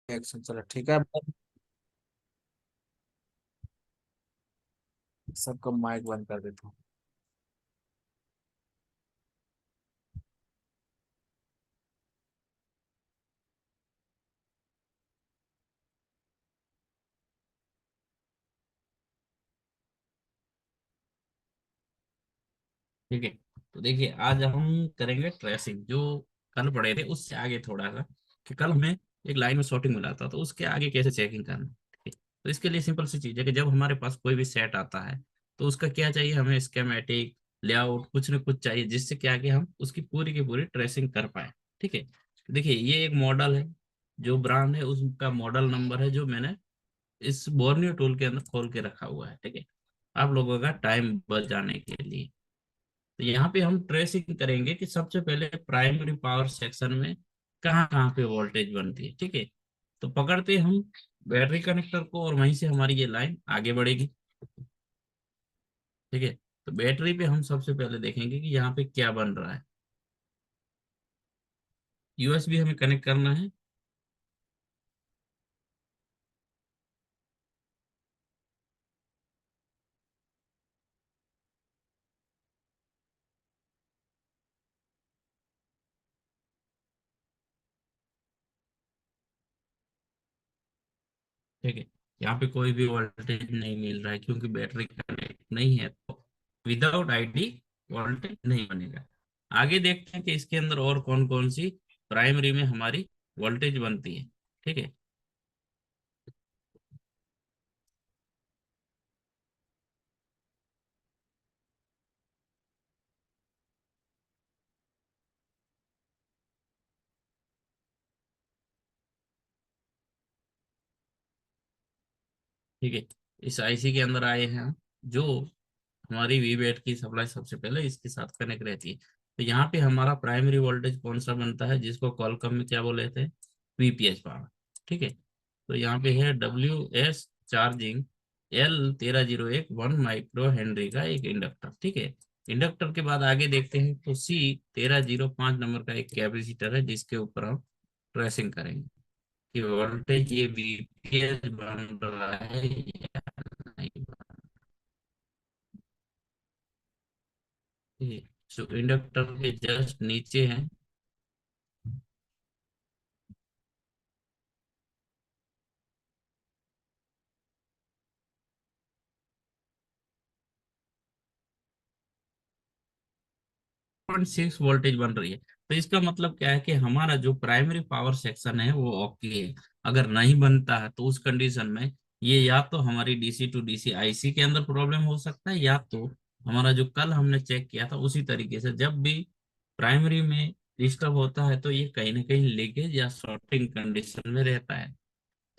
Action चलो ठीक है। सबका माइक बंद कर देता हूँ। ठीक है। तो देखिए आज हम करेंगे ट्रेसिंग जो कल पढ़े थे उससे आगे थोड़ा सा, कि कल हमें एक लाइन में सॉर्टिंग मिला था तो उसके आगे कैसे चेकिंग करना। ठीक है। तो इसके लिए सिंपल सी चीज़ है कि जब हमारे पास कोई भी सेट आता है तो उसका क्या चाहिए, हमें स्केमेटिक लेआउट कुछ न कुछ चाहिए जिससे क्या कि हम उसकी पूरी की पूरी ट्रेसिंग कर पाए। ठीक है। तो देखिए ये एक मॉडल है, जो ब्रांड है उसका मॉडल नंबर है जो मैंने इस बोर्नियो टूल के अंदर खोल के रखा हुआ है। ठीक है, आप लोगों का टाइम बच जाने के लिए। तो यहाँ पे हम ट्रेसिंग करेंगे कि सबसे पहले प्राइमरी पावर सेक्शन में कहाँ कहाँ पे वोल्टेज बनती है। ठीक है। तो पकड़ते हैं हम बैटरी कनेक्टर को और वहीं से हमारी ये लाइन आगे बढ़ेगी। ठीक है। तो बैटरी पे हम सबसे पहले देखेंगे कि यहाँ पे क्या बन रहा है। यूएसबी हमें कनेक्ट करना है। ठीक है। यहाँ पे कोई भी वोल्टेज नहीं मिल रहा है क्योंकि बैटरी कनेक्ट नहीं है, तो विदाउट आईडी वोल्टेज नहीं बनेगा। आगे देखते हैं कि इसके अंदर और कौन कौन सी प्राइमरी में हमारी वोल्टेज बनती है। ठीक है। ठीक है। इस आईसी के अंदर आए हैं हम, जो हमारी वी बैट की सप्लाई सबसे पहले इसके साथ कनेक्ट रहती है। तो यहाँ पे हमारा प्राइमरी वोल्टेज कौन सा बनता है जिसको कॉलकम में क्या बोले थे, वीपीएच पावर। ठीक है। तो यहाँ पे है W S charging L1301 1 micro Henry का एक इंडक्टर। ठीक है। इंडक्टर के बाद आगे देखते हैं तो C1305 नंबर का एक कैपेसिटर है जिसके ऊपर हम ट्रेसिंग करेंगे कि वोल्टेज ये वीपीएस बन रहा है या नहीं बन रहा है। जो इंडक्टर के जस्ट नीचे है। 0.6 वोल्टेज बन रही है। तो इसका मतलब क्या है कि हमारा जो प्राइमरी पावर सेक्शन है वो ओके है। अगर नहीं बनता है तो उस कंडीशन में ये या तो हमारी डीसी टू डीसी आईसी के अंदर प्रॉब्लम हो सकता है, या तो हमारा जो कल हमने चेक किया था उसी तरीके से जब भी प्राइमरी में डिस्टर्ब होता है तो ये कहीं ना कहीं लीकेज या शॉर्टिंग कंडीशन में रहता है।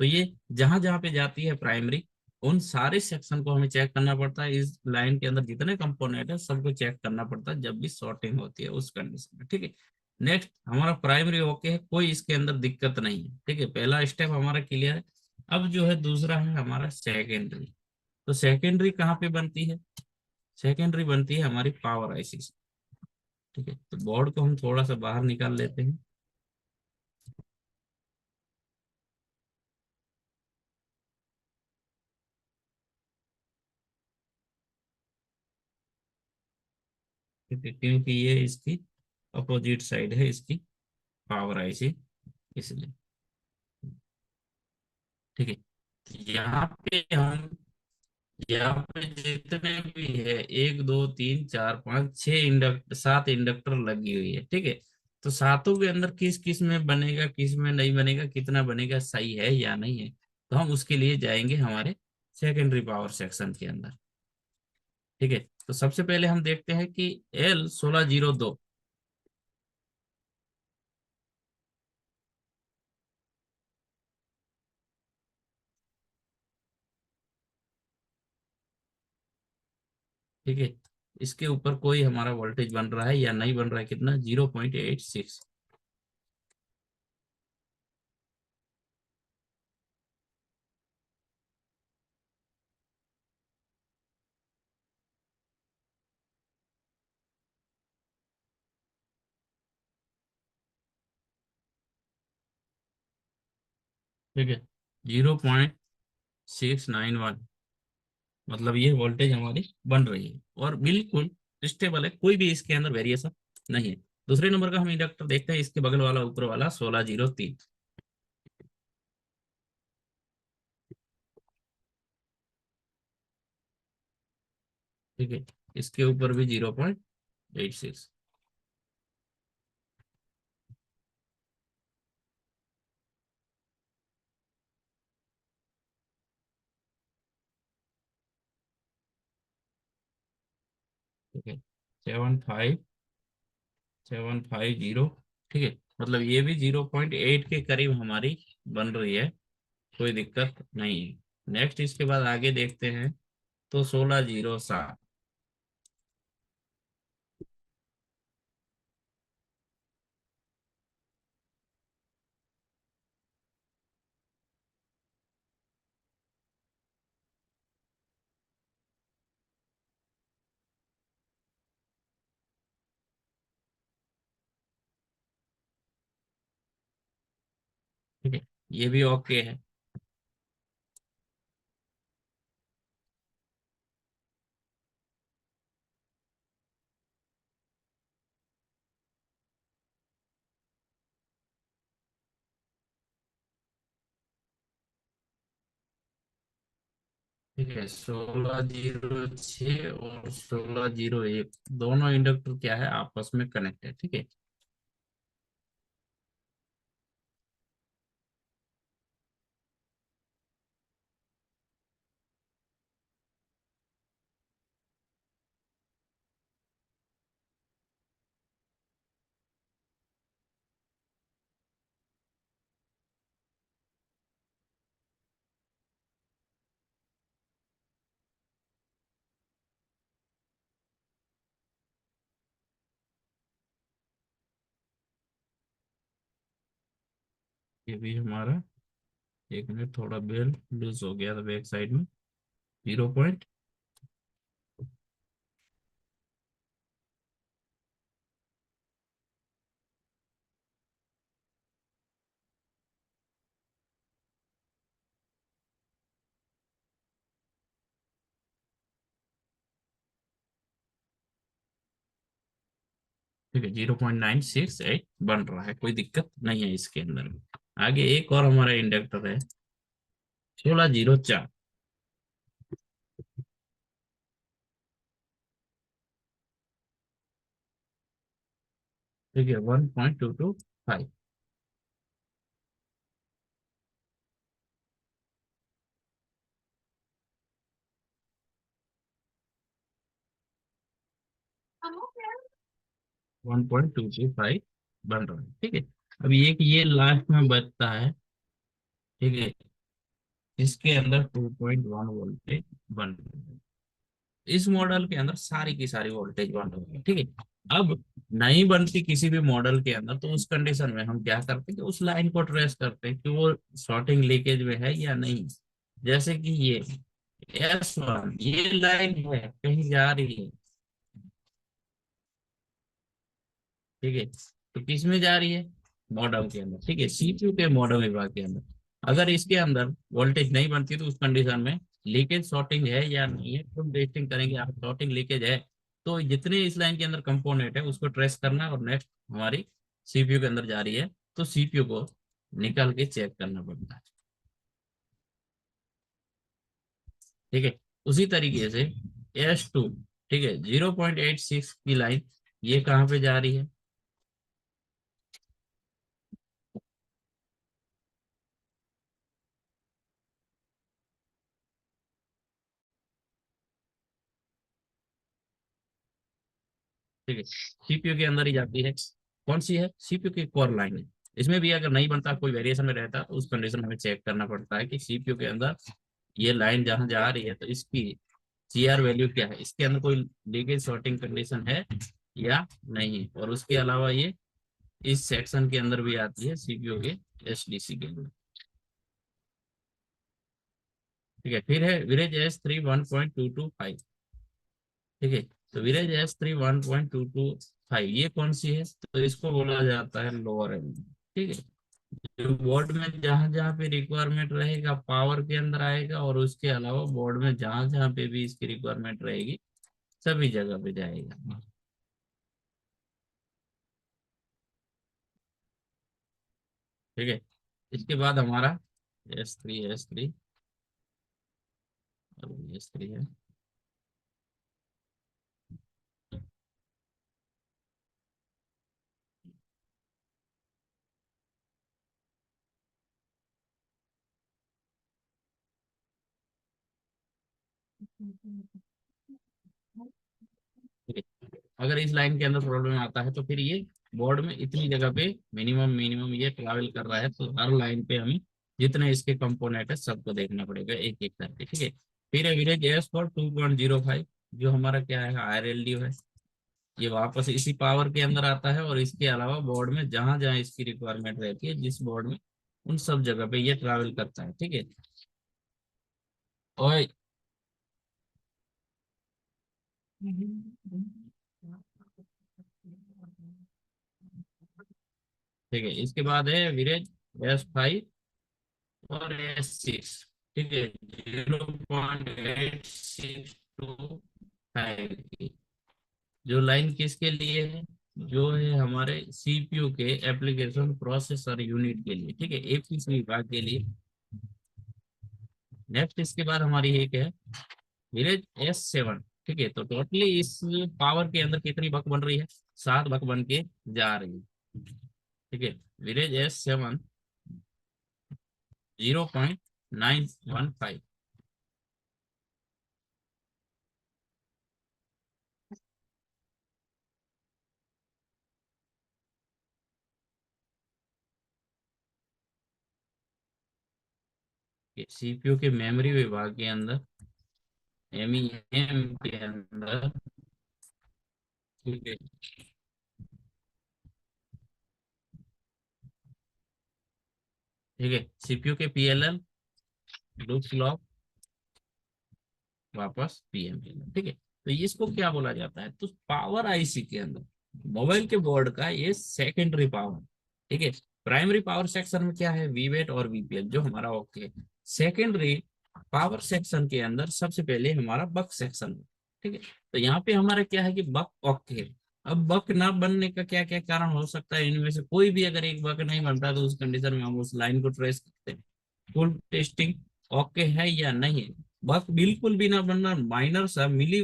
तो ये जहां जहां पे जाती है प्राइमरी, उन सारे सेक्शन को हमें चेक करना पड़ता है। इस लाइन के अंदर जितने कंपोनेंट है सबको चेक करना पड़ता है जब भी शॉर्टिंग होती है उस कंडीशन में। ठीक है। नेक्स्ट हमारा प्राइमरी ओके है, कोई इसके अंदर दिक्कत नहीं है। ठीक है, पहला स्टेप हमारा क्लियर है। अब जो है दूसरा है हमारा सेकेंडरी। तो सेकेंडरी कहाँ पे बनती है, सेकेंडरी बनती है हमारी पावर आईसी से। ठीक है। तो बोर्ड को हम थोड़ा सा बाहर निकाल लेते हैं। ठीक है, क्योंकि ये इसकी अपोजिट साइड है इसकी पावर आईसी, इसलिए। ठीक है। यहाँ पे हम, यहाँ पे जितने भी है 1 2 3 4 5 6 इंडक्टर, 7 इंडक्टर लगी हुई है। ठीक है। तो सातों के अंदर किस किस में बनेगा किस में नहीं बनेगा, कितना बनेगा, सही है या नहीं है, तो हम उसके लिए जाएंगे हमारे सेकेंडरी पावर सेक्शन के अंदर। ठीक है। तो सबसे पहले हम देखते हैं कि L1602। ठीक है। इसके ऊपर कोई हमारा वोल्टेज बन रहा है या नहीं बन रहा है, कितना, 0.86। ठीक है, 0.691, मतलब ये वोल्टेज हमारी बन रही है और बिल्कुल स्टेबल है, कोई भी इसके अंदर वेरिएशन नहीं है। दूसरे नंबर का हम इंडक्टर देखते हैं, इसके बगल वाला ऊपर वाला 1603। ठीक है, इसके ऊपर भी 0.86। ठीक है, 7550। ठीक है, मतलब ये भी 0.8 के करीब हमारी बन रही है, कोई दिक्कत नहीं है। नेक्स्ट इसके बाद आगे देखते हैं, तो 1607। ठीक है, ये भी ओके है। ठीक है, 1606 और 1601 दोनों इंडक्टर क्या है, आपस में कनेक्ट है। ठीक है। ये भी हमारा, एक मिनट, थोड़ा बेल लूज हो गया था बैक साइड में। 0. ठीक है, 0.968 बन रहा है, कोई दिक्कत नहीं है इसके अंदर में। आगे एक और हमारा इंडक्टर है, 1604। ठीक है, 1.225। 1.225 बन रहा है। ठीक है, अब ये लास्ट में बचता है। ठीक है, इसके अंदर 2.1 वोल्टेज बन रही है। इस मॉडल के अंदर सारी की सारी वोल्टेज बन रही है। ठीक है, अब नहीं बनती किसी भी मॉडल के अंदर, तो उस कंडीशन में हम क्या करते हैं कि उस लाइन को ट्रेस करते हैं कि वो शॉर्टिंग लीकेज में है या नहीं। जैसे कि ये S1, ये लाइन है कहीं जा रही है। ठीक है, तो किस में जा रही है, मॉडल के अंदर। ठीक है, सीपीयू के मॉडल विभाग के अंदर। अगर इसके अंदर वोल्टेज नहीं बनती तो उस कंडीशन में लीकेज शॉर्टिंग है या नहीं है, तो टेस्टिंग करेंगे। आप शॉर्टिंग लीकेज है, तो जितने इस लाइन के अंदर कंपोनेंट है उसको ट्रेस करना है, और नेक्स्ट हमारी सीपीयू के अंदर जा रही है तो सीपीयू को निकाल के चेक करना पड़ता है। ठीक है, उसी तरीके से S2, ठीक है, 0.86 की लाइन, ये कहाँ पे जा रही है। ठीक है, सीपीयू के अंदर ही जाती है। कौन सी है, सीपीयू की कोर लाइन है। इसमें भी अगर नहीं बनता, कोई वेरिएशन में रहता, तो उस कंडीशन में हमें चेक करना पड़ता है कि सीपीयू के अंदर ये लाइन जहाँ जा रही है तो इसकी CR वैल्यू क्या है, इसके अंदर कोई लीकेज सॉर्टिंग कंडीशन है या नहीं। और उसके अलावा ये इस सेक्शन के अंदर भी आती है, सीपीयू के SDC के अंदर। ठीक है, फिर है विरेज S3 1.225। ठीक है, तो विरेज S3 1.225 ये कौन सी है, तो इसको बोला जाता है लोअर एंड। ठीक है, जो बोर्ड में जहां जहां पे रिक्वायरमेंट रहेगा पावर के अंदर आएगा, और उसके अलावा बोर्ड में जहां जहां पे भी इसकी रिक्वायरमेंट रहेगी सभी जगह पे जाएगा। ठीक है। इसके बाद हमारा S3 और S3 है। ठीक है। अगर इस लाइन के अंदर प्रॉब्लम आता है तो फिर ये बोर्ड में इतनी जगह पे मिनिमम मिनिमम ये ट्रैवल कर रहा है, तो हर लाइन पे हमें जितने इसके कंपोनेंट है सबको देखना पड़ेगा एक एक करके। ठीक है। फिर एवरेज S4 2.05, जो हमारा क्या है RLD है, ये वापस इसी पावर के अंदर आता है, और इसके अलावा बोर्ड में जहां जहां इसकी रिक्वायरमेंट रहती है जिस बोर्ड में, उन सब जगह पे ये ट्रैवल करता है। ठीक है। और ठीक है, इसके बाद है विरेज S5 और S6। ठीक है। 0.862 की जो लाइन किसके लिए है, जो है हमारे CPU के एप्लीकेशन प्रोसेसर यूनिट के लिए। ठीक है, APC विभाग के लिए। नेक्स्ट इसके बाद हमारी एक है विलेज S7। ठीक है, तो टोटली इस पावर के अंदर कितनी बक बन रही है, 7 बक बन के जा रही है। ठीक है। Village S7 0.915। CPU के मेमोरी विभाग के अंदर, MEM के अंदर। ठीक है। ठीक है, CPU के PLL लूप क्लॉक वापस PML। ठीक है। तो इसको क्या बोला जाता है, तो पावर IC के अंदर मोबाइल के बोर्ड का ये सेकेंडरी पावर। ठीक है। प्राइमरी पावर सेक्शन में क्या है, वीवेट और VPL जो हमारा ओके है। सेकेंडरी पावर सेक्शन के अंदर सबसे पहले हमारा बक सेक्शन है। ठीक है। तो यहाँ पे हमारा क्या है कि बक ओके है। अब बक ना बनने का क्या क्या कारण हो सकता है, इनमें से कोई भी अगर एक बक नहीं बनता तो उस कंडीशन में हम उस लाइन को ट्रेस करते हैं, फुल टेस्टिंग ओके है या नहीं है। बस बिल्कुल भी ना बनना, माइनर सा मिली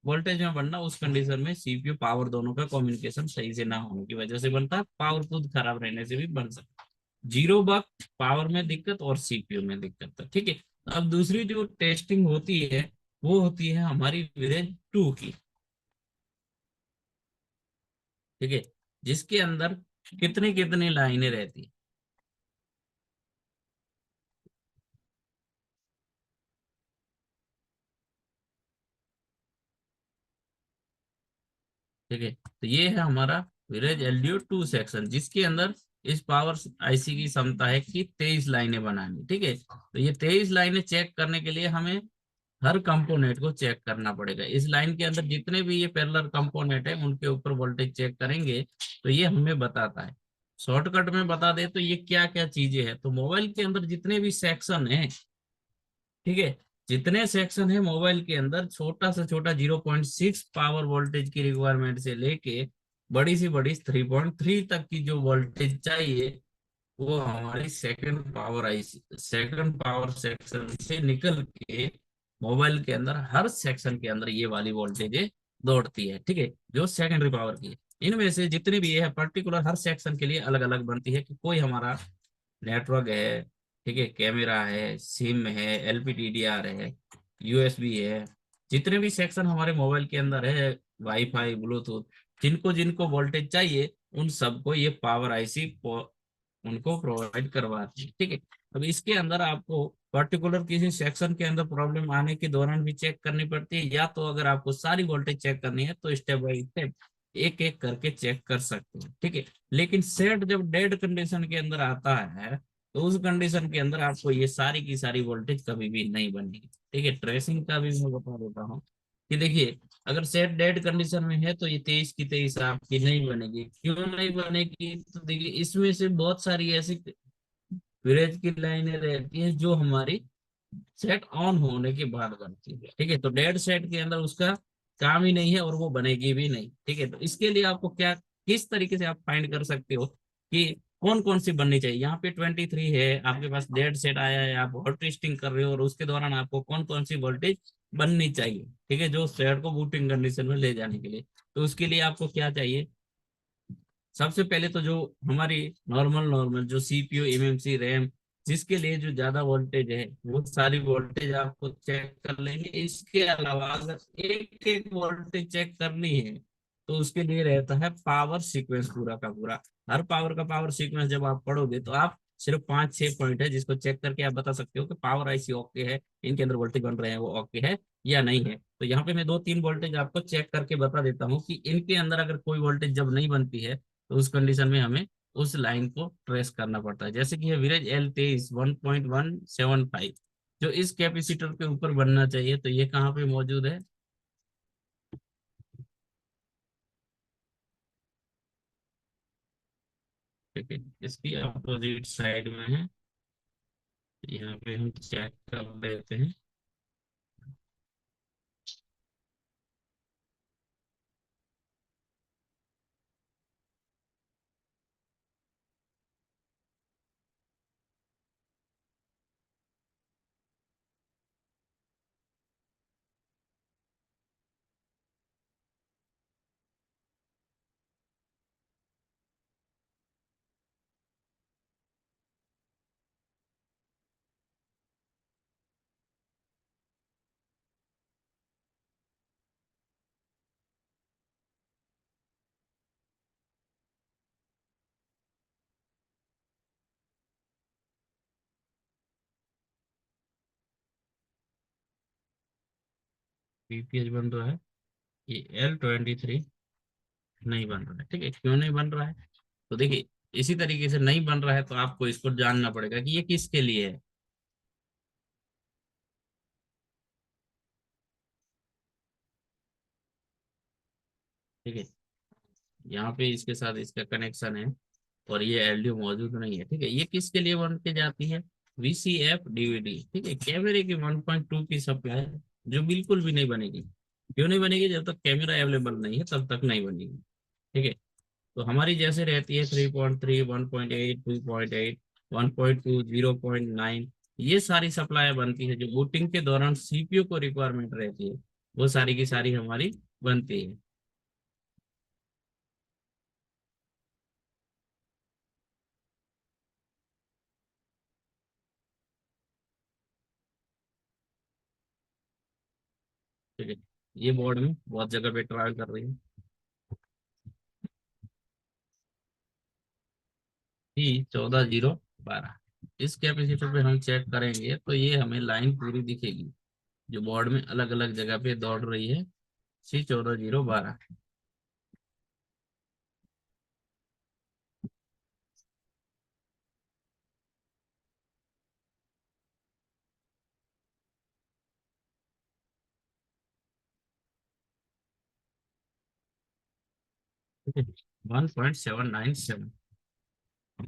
वोल्टेज में बनना, उस कंडीशन में CPU पावर दोनों का कम्युनिकेशन सही से ना होने की वजह से बनता है, पावर खुद खराब रहने से भी बन सकता है। जीरो बग पावर में दिक्कत और CPU में दिक्कत है। ठीक है। अब दूसरी जो टेस्टिंग होती है वो होती है हमारी विलेज 2 की। ठीक है। जिसके अंदर कितनी कितनी लाइनें रहती है। ठीक है। तो ये है हमारा विलेज LDO 2 सेक्शन, जिसके अंदर इस पावर IC की क्षमता है कि 23 लाइनें बनानी। ठीक है। तो ये 23 लाइनें चेक करने के लिए हमें हर कंपोनेंट को चेक करना पड़ेगा। इस लाइन के अंदर जितने भी ये पैरेलल कंपोनेंट है उनके ऊपर वोल्टेज चेक करेंगे तो ये हमें बताता है। शॉर्टकट में बता दे तो ये क्या क्या चीजें हैं, तो मोबाइल के अंदर जितने भी सेक्शन है, ठीक है, जितने सेक्शन है मोबाइल के अंदर, छोटा से छोटा 0.6 पावर वोल्टेज की रिक्वायरमेंट से लेके बड़ी सी बड़ी 3.3 तक की जो वोल्टेज चाहिए, वो हमारी सेकंड पावर सेक्शन से निकल के मोबाइल के अंदर हर सेक्शन के अंदर ये वाली वोल्टेज दौड़ती है। ठीक है, जो सेकेंडरी पावर की है। इनमें से जितनी भी ये है पर्टिकुलर हर सेक्शन के लिए अलग अलग बनती है, कि कोई हमारा नेटवर्क है, ठीक है, कैमरा है, सिम है, LPDDR है, USB है, जितने भी सेक्शन हमारे मोबाइल के अंदर है, वाईफाई ब्लूटूथ, जिनको जिनको वोल्टेज चाहिए उन सबको ये पावर IC उनको प्रोवाइड करवाती है। ठीक है। अब इसके अंदर आपको पर्टिकुलर किसी सेक्शन के अंदर प्रॉब्लम आने के दौरान भी चेक करनी पड़ती है, या तो अगर आपको सारी वोल्टेज चेक करनी है तो स्टेप बाय स्टेप एक एक करके चेक कर सकते हैं। ठीक है। लेकिन सेट जब डेड कंडीशन के अंदर आता है तो उस कंडीशन के अंदर आपको ये सारी की सारी वोल्टेज कभी भी नहीं बनेगी। ठीक है। ट्रेसिंग का भी मैं बता देता हूँ कि देखिए, अगर सेट डेड कंडीशन में है तो ये 23 की 23 आपकी नहीं बनेगी। क्यों नहीं बनेगी, तो देखिए इसमें से बहुत सारी ऐसी विलेज की लाइनें रहती है जो हमारी सेट ऑन होने के बाद बनती है। ठीक है, तो डेड सेट के अंदर उसका काम ही नहीं है और वो बनेगी भी नहीं। ठीक है, तो इसके लिए आपको क्या, किस तरीके से आप फाइंड कर सकते हो कि कौन कौन सी बननी चाहिए। यहाँ पे 23 है आपके पास, डेड सेट आया है, आप हॉट टेस्टिंग कर रहे हो और उसके दौरान आपको कौन कौन सी वोल्टेज बननी चाहिए, ठीक है, जो सेट को बूटिंग कंडीशन में ले जाने के लिए। तो उसके लिए आपको क्या चाहिए, सबसे पहले तो जो हमारी नॉर्मल नॉर्मल जो सीपीयू, एमएमसी, रैम, जिसके लिए जो ज्यादा वोल्टेज है वो सारी वोल्टेज आपको चेक कर लेंगे। इसके अलावा अगर एक एक वोल्टेज चेक करनी है तो उसके लिए रहता है पावर सीक्वेंस पूरा का पूरा। हर पावर का पावर सीक्वेंस जब आप पढ़ोगे तो आप सिर्फ 5-6 पॉइंट है जिसको चेक करके आप बता सकते हो कि पावर आईसी ओके है, इनके अंदर वोल्टेज बन रहे हैं वो ओके है या नहीं है। तो यहाँ पे मैं 2-3 वोल्टेज आपको चेक करके बता देता हूँ कि इनके अंदर अगर कोई वोल्टेज जब नहीं बनती है तो उस कंडीशन में हमें उस लाइन को ट्रेस करना पड़ता है। जैसे कि है विलेज एल तेईस 1.175, जो इस कैपेसिटर के ऊपर बनना चाहिए, तो ये कहाँ पे मौजूद है। ठीक है, इसकी अपोजिट साइड में है, यहाँ पे हम चेक कर लेते हैं। पीपीएच बन रहा है, ये L23 नहीं बन रहा है। ठीक है, क्यों नहीं बन रहा है, तो देखिए इसी तरीके से नहीं बन रहा है तो आपको इसको जानना पड़ेगा कि ये किसके लिए है। ठीक है, यहाँ पे इसके साथ इसका कनेक्शन है और ये एलडीओ मौजूद नहीं है। ठीक है, ये किसके लिए बन के जाती है, वीसीएफ डीवीडी। ठीक है, कैमरे की 1.2 की सप्लाई जो बिल्कुल भी नहीं बनेगी। क्यों नहीं बनेगी, जब तक कैमरा अवेलेबल नहीं है तब तक नहीं बनेगी। ठीक है, तो हमारी जैसे रहती है 3.3, 1.8, 2.8, 1.2, 0.9, ये सारी सप्लाई बनती है जो बूटिंग के दौरान सीपीयू को रिक्वायरमेंट रहती है, वो सारी की सारी हमारी बनती है। ठीक है, ये बोर्ड में बहुत जगह पे ट्रायल कर रही है। P14012, इस कैपेसिटर पे हम चेक करेंगे तो ये हमें लाइन पूरी दिखेगी जो बोर्ड में अलग अलग जगह पे दौड़ रही है। C14012, 1.797।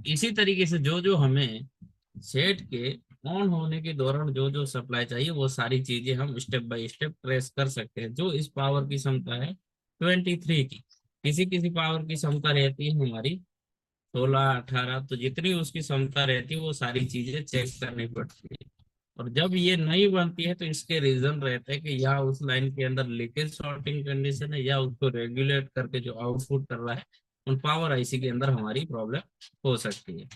इसी तरीके से जो जो हमें सेट के ऑन होने के दौरान जो जो सप्लाई चाहिए वो सारी चीजें हम स्टेप बाय स्टेप ट्रेस कर सकते हैं। जो इस पावर की क्षमता है 23 की, किसी किसी पावर की क्षमता रहती है हमारी 16-18, तो जितनी उसकी क्षमता रहती है वो सारी चीजें चेक करनी पड़ती है। और जब ये नहीं बनती है तो इसके रीजन रहते हैं कि या उस लाइन के अंदर लीकेज शॉर्टिंग कंडीशन है या उसको रेगुलेट करके जो आउटपुट कर रहा है उन पावर आईसी के अंदर हमारी प्रॉब्लम हो सकती है।